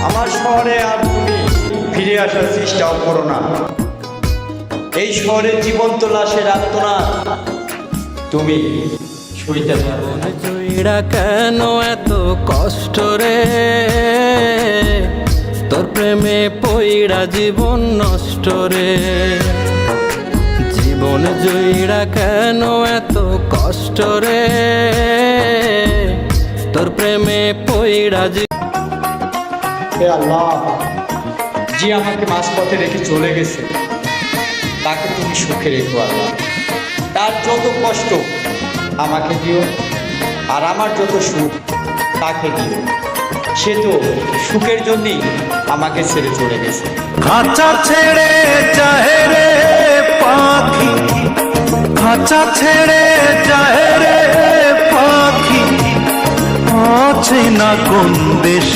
আমার শহরে আর তুমি ফিরে আসার চেষ্টাও করো না। এই শহরের জীবন্ত লাশের আত্মনাদ তুমি সইতে পারো না। জুইড়া কেন এত কষ্ট রে, তোর প্রেমে পইড়া জীবন নষ্ট রে। জীবন জুইড়া কেন এত কষ্ট রে, তোর প্রেমে পইড়া হে আল্লাহ, যে আমাকে মাঝপথে রেখে চলে গেছে তাকে তুমি সুখে রেখো আল্লাহ। তার যত কষ্ট আমাকে দিও, আর আমার যত সুখ তাকে দিও। সে তো সুখের জন্যই আমাকে ছেড়ে চলে গেছে। খাঁচা ছেড়ে যায় রে পাখি, খাঁচা ছেড়ে যায় রে পাখি, আছে না কোন দেশ।